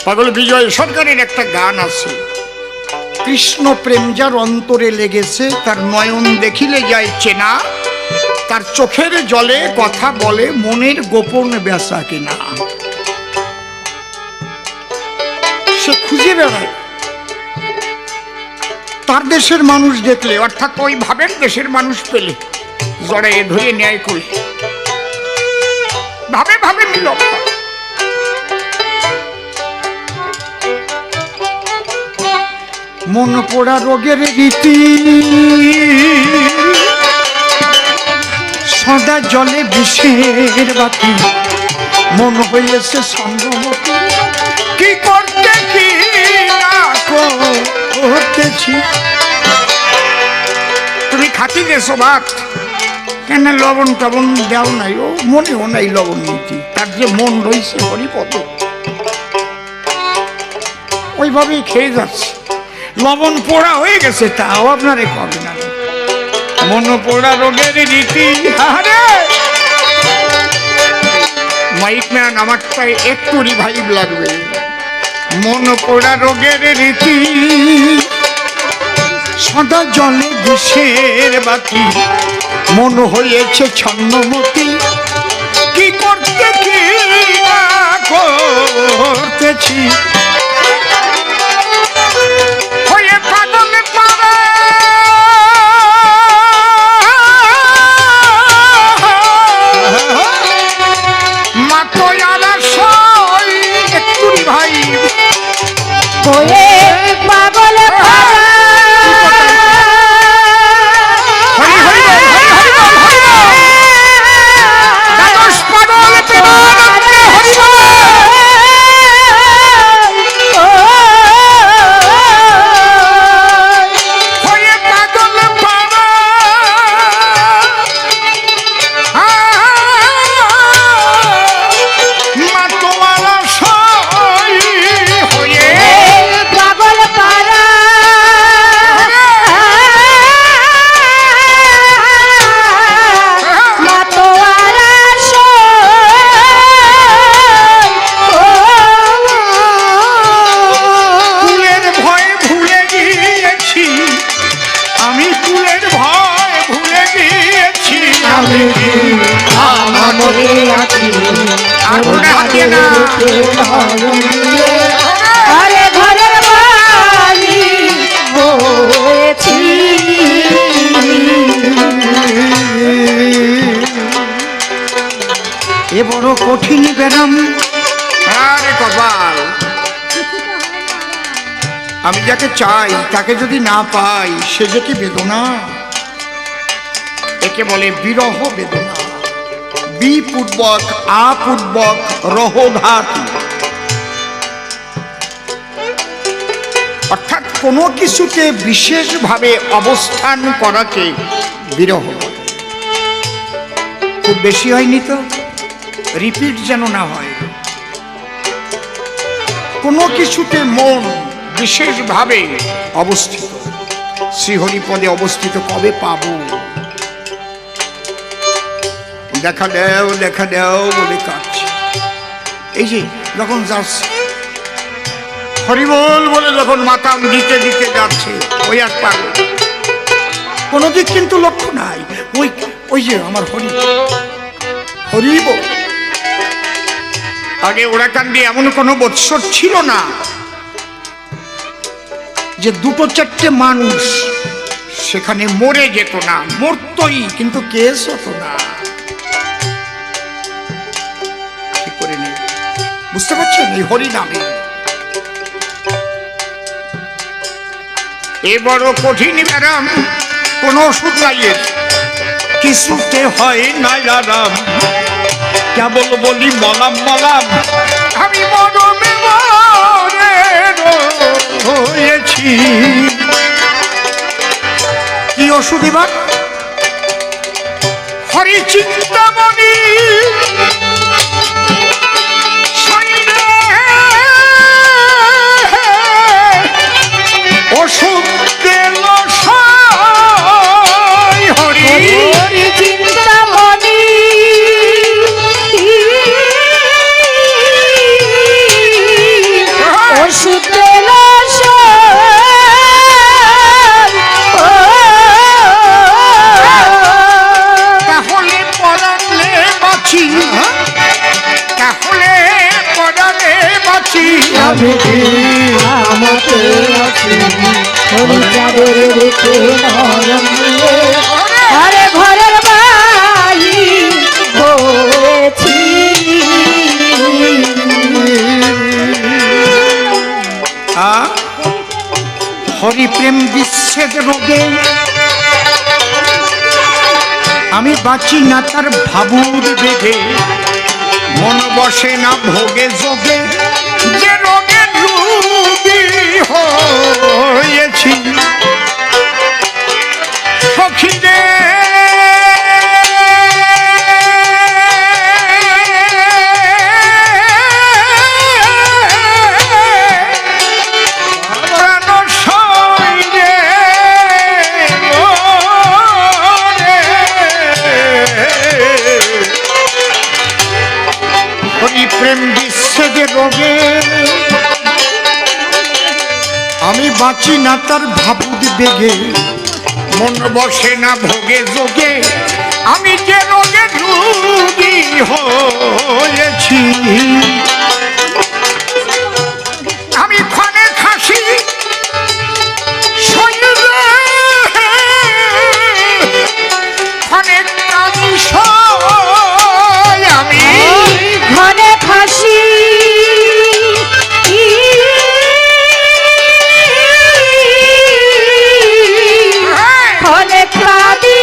পাগল বিজয় সরকারের একটা গান আছে, কৃষ্ণ প্রেম যার অন্তরে লেগেছে, তার নয়ন দেখিলে যায় চেনা, তার চোখের জলে কথা বলে মনের গোপন বেচা কেনা। সে খুঁজে বেড়ায় তার দেশের মানুষ দেখলে, অর্থাৎ ওই ভাবের দেশের মানুষ পেলে জড়াইয়ে ধরে ন্যায় করে ভাবে ভাবে মিলন। মন পোড়া রোগের রীতি, সদা জলে বিষের বাতি, মন হয়েছে সঙ্গমতি, কি করতে কি না করতেছি। তুমি খাতি দেছো ভাত, কেন লবণ টবণ দেও নাই, ও মনেও নাই লবণ নীতি, তার যে মন রয়েছে হরিপদ, ওইভাবেই খেয়ে যাচ্ছে। লবণ পোড়া হয়ে গেছে, তাও আপনারে কবে না। মন পোড়া রোগের রীতি, মাইক ম্যান আমারটাই একটু রিভাইভ লাগবে। মন পোড়া রোগের রীতি, সদা জলে বিষের বাতি, মন হয়েছে ছন্নমতি, কি করতে কি করতেছি। আরে ঘরের বাড়ি হয়েছি, এ বড় কঠিন ব্যারাম। আরে কপাল, আমি যাকে চাই তাকে যদি না পাই, সে যে কি বেদনা। একে বলে বিরহ বেদনা। বিপূর্বক আপূর্বক রহধাতু, অর্থাৎ কোনো কিছুতে বিশেষভাবে অবস্থান করাকে বিরহ। খুব বেশি হয়নি তো, রিপিট যেন না হয়। কোনো কিছুতে মন বিশেষভাবে অবস্থিত, শ্রীহরিপদে অবস্থিত কবে পাবো? দেখা দেও বলে কাঁদছে। এই যে যখন যাচ্ছে হরিবল বলে যখন মাতাম দিতে দিতে যাচ্ছে, ওই আর পাগল, কোনো দিক কিন্তু লক্ষ্য নাই। ওই ওই যে আমার হরিবল। আগে ওরাকান্দি এমন কোনো বৎসর ছিল না যে দুটো চারটে মানুষ সেখানে মরে যেত না, মরতই কিন্তু কেস হতো না। ঠিক করে নিয়ে বুঝতে পারছেন, এই হরি নামে এ বড় কঠিন ব্যারাম, কোন ওষুধ নাই, কিছুতে হয় না আরাম, কেবল বলি মলাম মলাম, আমি মরমে মরে রয়েছি। কি ওষুধ এবার? হরি চিন্তামণি ওষুধ দিল হরি চিন্তামণি ওষুধ দিল তাহলে পড়ালে বাঁচি, তাহলে পড়ালে বাঁচি, আমাকে আরে ঘরের বাড়ি হয়েছি। হরি প্রেম বিচ্ছেদ রোগে আমি বাঁচি না তার ভাবুর বেগে, মন বসে না ভোগে যোগে, যে রোগে রোগী হয়েছি। সখী রে প্রেম বিচ্ছেদে রোগে আমি বাঁচি না তার ভাবুক বেগে, মন বসে না ভোগে যোগে, আমি যে রোগে রোগী হয়েছি। আমি ক্ষণে খাসি ক্ষণে কাঁদি, আমি ঘরে ফাঁসি ঘরে কাঁদি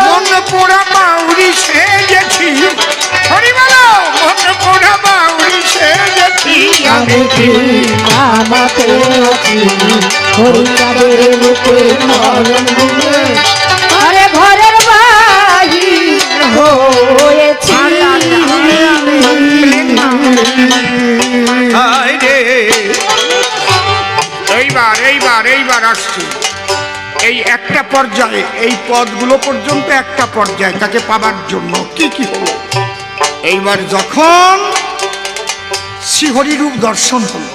মন পোড়া বাউরি সেজেছি, হরি বলো, মন পোড়া বাউরি সেজেছি। আমি কি আমাকে হরিকাদের মুখে আরে ঘরের বাড়ি হয়েছি। এইবার আসছি এই একটা পর্যায়ে, এই পদগুলো পর্যন্ত একটা পর্যায়ে তাকে পাবার জন্য কি কি হলো। এইবার যখন শ্রীহরি রূপ দর্শন হল,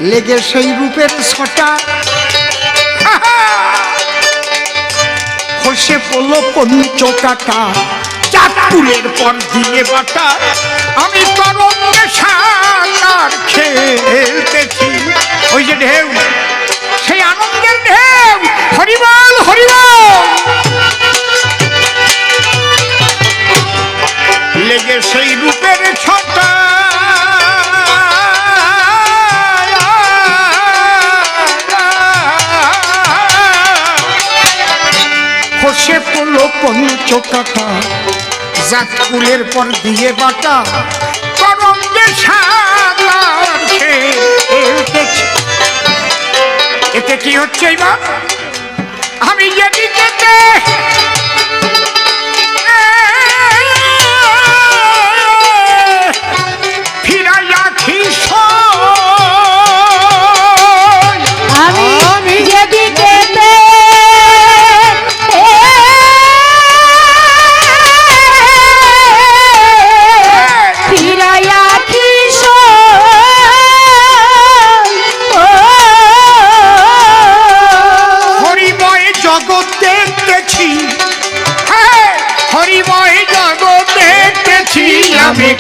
লেগে সেই রূপের ছটা খসে পড়ল পঞ্চকাটা, চাঁদপুরের পর দিয়ে বাটা, আমি তরঙ্গে সাঁতার খেলতেছি। ওই যে ঢেউ, সেই আনন্দের ঢেউ, হরিবল হরিবল, লেগে সেই রূপের ছটা খসে পড়ল পঞ্চকাটা, জাতকুলের পর দিয়ে বাটা, তরঙ্গে সাঁতার খেলতেছি। এতে কি হচ্ছে? এইবার আমি যেদিকে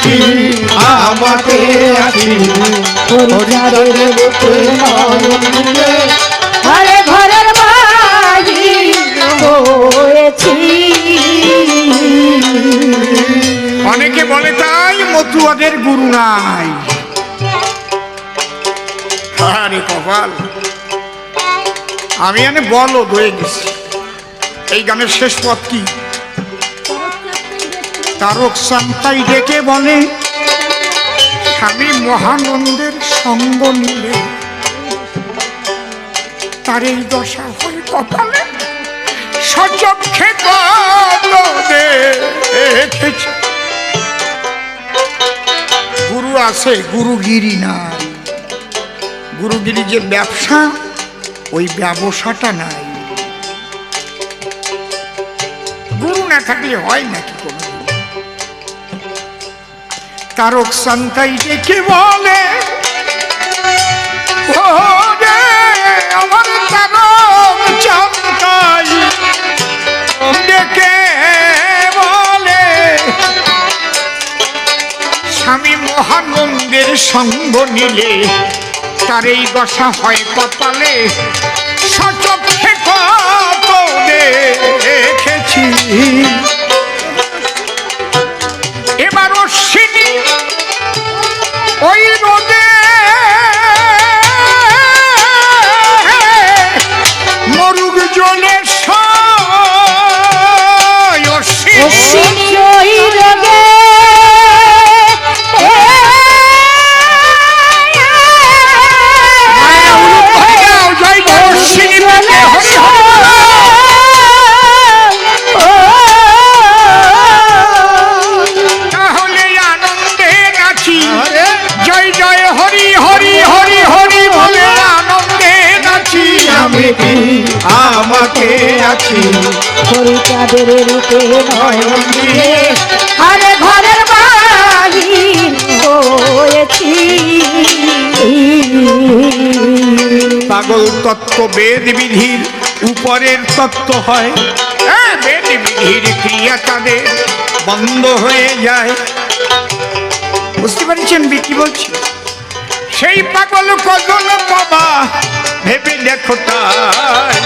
কি আমাকে আছি হরিচাঁদের রূপে নয়ন দিয়ে ঘরে ঘরের বাহির হয়েছি। অনেকে বলে তাই মতুয়াদের গুরু নাই। আরে কপাল, আমি এনে বলো হয়ে গেছি। এই গানের শেষ পথ কি? তারক সান্তাই ডেকে বলে স্বামী মহানন্দের সঙ্গ নিলে তার এই দশা হয় কপালে। সচক্ষে কত দেখেছি। গুরু আছে, গুরুগিরি নাই। গুরুগিরি যে ব্যবসা, ওই ব্যবসাটা নাই। গুরু না থাকলে হয় নাকি কোনো? তারক সান্তাই ডেকে বলে ও রে আমার তারক সান্তাই ডেকে বলে স্বামী মহানন্দের সঙ্গ নিলে তার এই দশা হয় কপালে। সচক্ষে কত দেখেছি। এবার অশ্বিনী ওই রোদে মরুগ জলে অশ্বিনী ওই রোগে তাহলে আনন্দে নাচি। জয় জয় হরি হরি হরি হরি বলে আনন্দে নাচি। আমি কি আমাকে আছি হরিচাঁদের রূপে নয়ন দিয়ে ঘরে ঘরের বাহির হয়েছি। পাগল তত্ত্ব বেদ বিধির উপরের তত্ত্ব হয়। বেদ বিধির ক্রিয়া তাদের বন্ধ হয়ে যায়। বুঝতে পারছেন কি বলছি? সেই পাগল কজন বাবা ভেবে দেখো তাই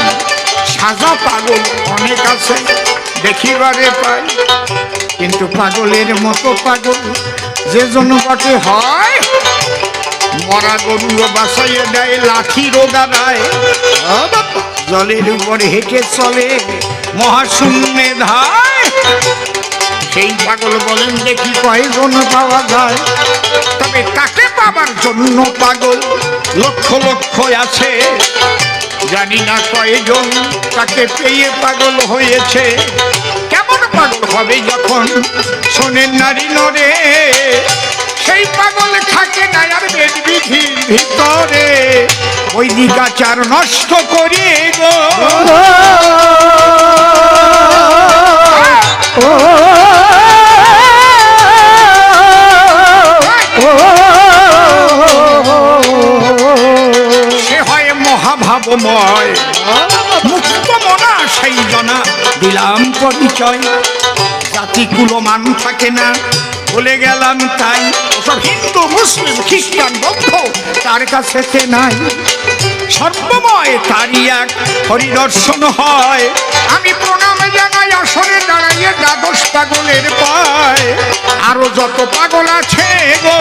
সাজা পাগল অনেক আছে দেখিবারে পাই। কিন্তু পাগলের মতো পাগল যে জন্য বটে হয়, মরা গরুও বাসাইয়ে দেয়, লাঠিরও দাঁড়ায়, জলের উপর হেঁটে চলে, মহাশূন্যে ধায়। সেই পাগল বলেন দেখি কয়জন পাওয়া যায়। তবে তাকে পাবার জন্য পাগল লক্ষ লক্ষ আছে, জানি না কয়জন তাকে পেয়ে পাগল হয়েছে। কেমন পাগল হবে যখন শোনেন নারী নরে, সেই পাগল থাকে না আর বেদ বিধির ভিতরে। বৈদিক আচার নষ্ট করে গো সে হয় মহাভাবময় মুক্ত মনা। সেই জনা দিলাম পরিচয়। জাতি কুলমান থাকে না বলে গেলাম তাই। ওসব হিন্দু মুসলিম খ্রিস্টান বৌদ্ধ তার কাছে নাই। সর্বময় তারই এক হরিদর্শন হয়। আমি প্রণাম জানাই আসরে দাঁড়াইয়ে দ্বাদশ পাগলের পায়। আরো যত পাগল আছে গো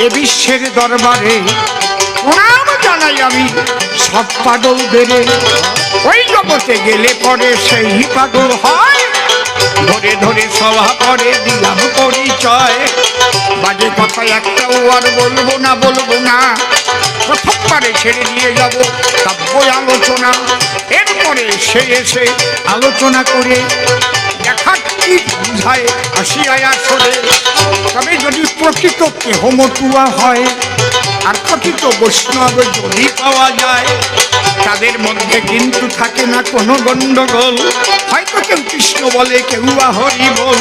এ বিশ্বের দরবারে প্রণাম জানাই আমি সব পাগলদের। ওই জগতে গেলে পরে সেই পাগল হয়। ধরে ধরে সভা করে দিলাম পরিচয়। বাজে কথা একটাও আর বলবো না, বলবো না। প্রথমবারে ছেড়ে দিয়ে যাব কাব্য আলোচনা। এরপরে সে এসে আলোচনা করে দেখা কি বুঝায় আসিয়ায় আসলে। তবে যদি প্রকৃত কেহ মতুয়া হয় আর প্রকৃত বৈষ্ণব যদি পাওয়া যায়, তাদের মধ্যে কিন্তু থাকে না কোনো গন্ডগোল। হয়তো কেউ কৃষ্ণ বলে, কেউ বা হরি বল।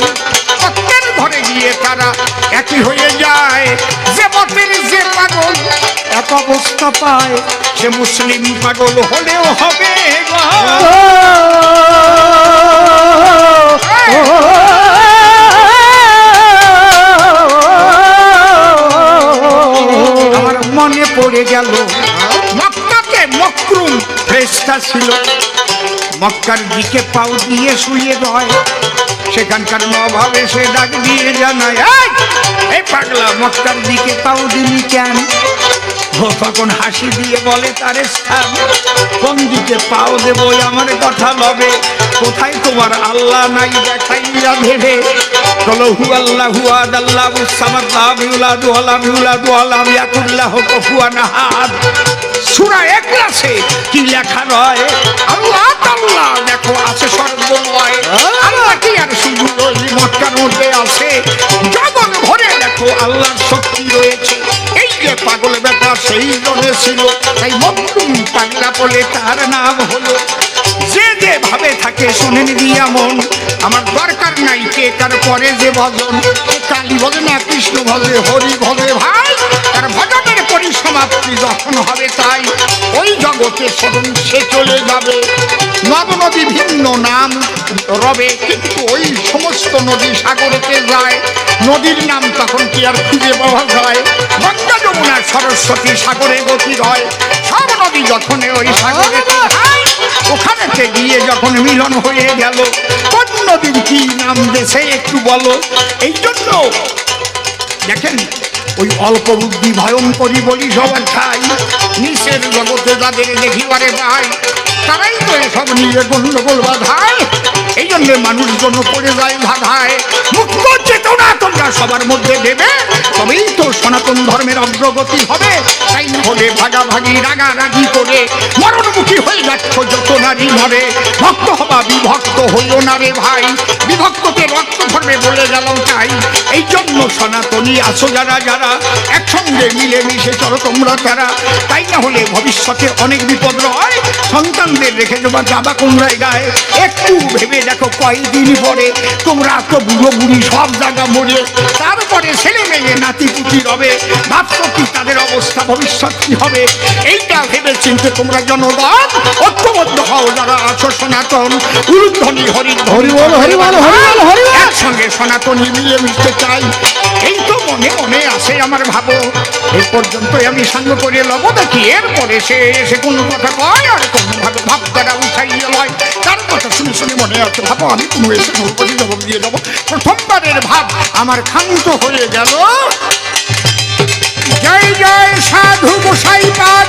তত্ত্বের ঘরে গিয়ে তারা একই হয়ে যায়। যে মতের যে পাগল এক অবস্থা পায়, সে মুসলিম পাগল হলেও হবে গো। আমার মনে পড়ে গেল মক্কাতে মকরুম ফেরেশতা ছিল, মক্কার দিকে পাও দিয়ে শুয়ে রয়। সেখানকার নবাব এসে ডাক দিয়ে জানায়, এই পাগলা মক্কার দিকে পাও দিলি কেন? ও তখন হাসি দিয়ে বলে, তার স্থান কোন দিকে পাও দেবো আমার কথা লবে, কোথায় তোমার আল্লাহ নাই দেখাইয়া ভেবে। চলো হু আল্লাহ হুয়াদ আল্লাহ সামাদ লামিউলাদু আলামিউলাদু আলাম ইয়াকুল্লাহ কুফুয়ান আহাদ। সূরা ইখলাসে কি লেখা রয়? আল্লাহ তাআলা দেখো আছে সর্বময়। আল্লাহ কি আর শুধু ওই মক্কার মধ্যে আছে, জগৎ ভরে দেখো আল্লাহর শক্তি রয়েছে। এই যে পাগল বেটা সেই জনে ছিল, তাই মকরুম পাগলা বলে তার নাম হলো। যে যে ভাবে থাকে শোনেন দিয়া মন, আমার দরকার নাই কে কার পরে যে ভজন। কালী ভজে না কৃষ্ণ ভজে হরি ভজে ভাই, তার ভজনের পরিসমাপ্তি যখন হবে তাই ওই জগতে স্মরণ সে চলে যাবে। নদ নদী ভিন্ন নাম রবে, কিন্তু ওই সমস্ত নদী সাগরেতে যায়। নদীর নাম তখন কি আর খুঁজে পাওয়া যায়? গঙ্গা যমুনা সরস্বতী সাগরে গতি হয়। সব নদী যখন ওই সাগরে যায়, ওখানেতে গিয়ে যখন মিলন হয়ে গেল, কোন নদীর কি নাম দেশে একটু বলো। এই জন্য দেখেন ওই অল্প বুদ্ধি ভয়ঙ্করী বলি সবার ঠাই, নিচের জগতে যাদের দেখিবারে ভাই, তারাই তো এসব নিয়ে গন্ডগোল বাধায়। এই জন্য মানুষজন পড়ে যায় বাধায়। মুক্ত চেতনা তোমরা সবার মধ্যে দেবে, তবেই তো সনাতন ধর্মের অগ্রগতি হবে। তাই না হলে ভাগাভাগি রাগারাগি করে মরণমুখী হয়ে যাচ্ছ যত নারী মরে। ভক্ত হবা বিভক্ত হইও না রে ভাই, বিভক্তকে রক্ত ধর্মে বলে গেলাম তাই। এই জন্য সনাতনী আছো যারা যারা, একসঙ্গে মিলেমিশে চলো তোমরা তারা। তাই না হলে ভবিষ্যতে অনেক বিপদ রয়। সন্তানদের রেখে যাবা কোন জায়গায়, একটু ভেবে দেখো কয়েকদিন পরে তোমরা তো বুড়ো বুড়ি সব জায়গা মরে, তারপরে ছেলে মেয়ে নাতি পুতি রবে। ভাবছো কি তাদের অবস্থা ভবিষ্যৎ কি হবে? এইটা ভেবে চিনতে তোমরা জনগণ ঐক্যবদ্ধ হও যারা আছো সনাতন। উলুধ্বনি হরি হরি বল হরি বল হরি বল হরি বল, একসঙ্গে সনাতনী মিলে মিশতে চাই। এই তো মনে মনে আসে আমার ভাবো। এই পর্যন্তই আমি সাঙ্গ করে লব দেখি, এরপরে সে এসে কোনো কথা কয় আর কোন ভাবে ভাব দ্বারা উঠাইয়ে লয়। তার কথা শুনে শুনে মনে আছে ভাবো আমি কোনো এসে নৌপতি জবাব দিয়ে দেবো। প্রথমবারের ভাব আমার ক্ষান্ত হয়ে গেল। জয় জয় সাধু গোসাই পাল।